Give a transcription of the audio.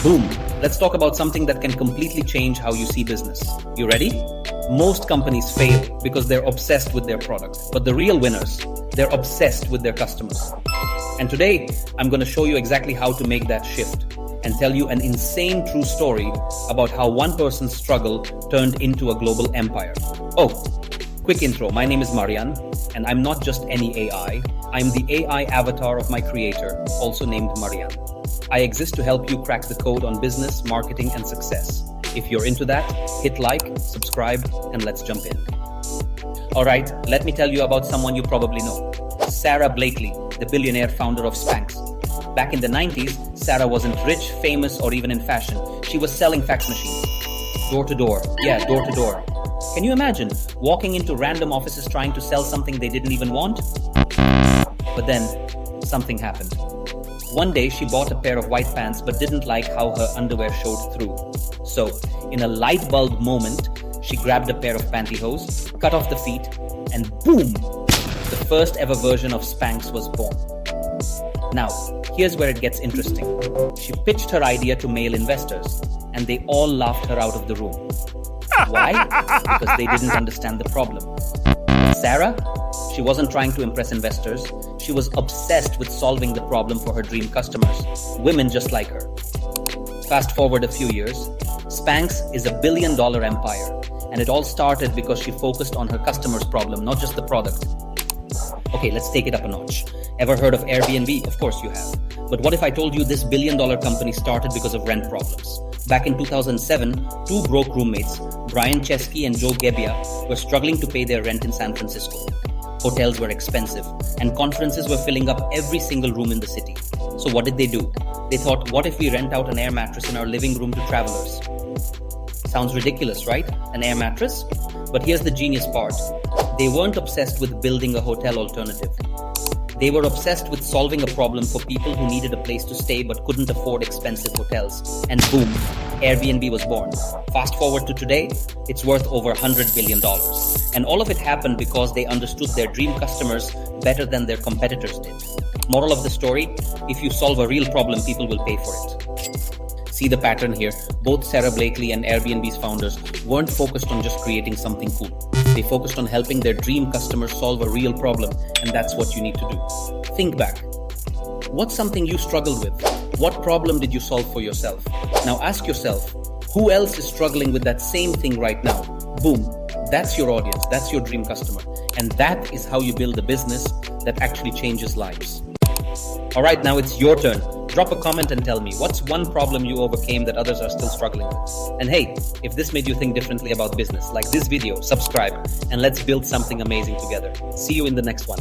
Boom! Let's talk about something that can completely change how you see business. You ready? Most companies fail because they're obsessed with their product. But the real winners, they're obsessed with their customers. And today, I'm going to show you exactly how to make that shift and tell you an insane true story about how one person's struggle turned into a global empire. Oh, quick intro. My name is Marian, and I'm not just any AI. I'm the AI avatar of my creator, also named Marian. I exist to help you crack the code on business, marketing, and success. If you're into that, hit like, subscribe, and let's jump in. All right, let me tell you about someone you probably know. Sarah Blakely, the billionaire founder of Spanx. Back in the 90s, Sarah wasn't rich, famous, or even in fashion. She was selling fax machines. Door to door. Yeah, door to door. Can you imagine walking into random offices trying to sell something they didn't even want? But then, something happened. One day, she bought a pair of white pants but didn't like how her underwear showed through. So, in a light bulb moment, she grabbed a pair of pantyhose, cut off the feet, and boom! The first ever version of Spanx was born. Now, here's where it gets interesting. She pitched her idea to male investors, and they all laughed her out of the room. Why? Because they didn't understand the problem. Sarah? She wasn't trying to impress investors. She was obsessed with solving the problem for her dream customers, women just like her. Fast forward a few years, Spanx is $1 billion empire, and it all started because she focused on her customer's problem, not just the product. Okay, let's take it up a notch. Ever heard of Airbnb? Of course you have. But what if I told you this $1 billion company started because of rent problems? Back in 2007, two broke roommates, Brian Chesky and Joe Gebbia, were struggling to pay their rent in San Francisco. Hotels were expensive, and conferences were filling up every single room in the city. So what did they do? They thought, what if we rent out an air mattress in our living room to travelers? Sounds ridiculous, right? An air mattress? But here's the genius part. They weren't obsessed with building a hotel alternative. They were obsessed with solving a problem for people who needed a place to stay but couldn't afford expensive hotels. And boom, Airbnb was born. Fast forward to today, it's worth over $100 billion. And all of it happened because they understood their dream customers better than their competitors did. Moral of the story, if you solve a real problem, people will pay for it. See the pattern here. Both Sarah Blakely and Airbnb's founders weren't focused on just creating something cool. They focused on helping their dream customers solve a real problem, and that's what you need to do. Think back. What's something you struggled with? What problem did you solve for yourself? Now ask yourself, who else is struggling with that same thing right now? Boom. That's your audience. That's your dream customer. And that is how you build a business that actually changes lives. All right, now it's your turn. Drop a comment and tell me, what's one problem you overcame that others are still struggling with? And hey, if this made you think differently about business, like this video, subscribe, and let's build something amazing together. See you in the next one.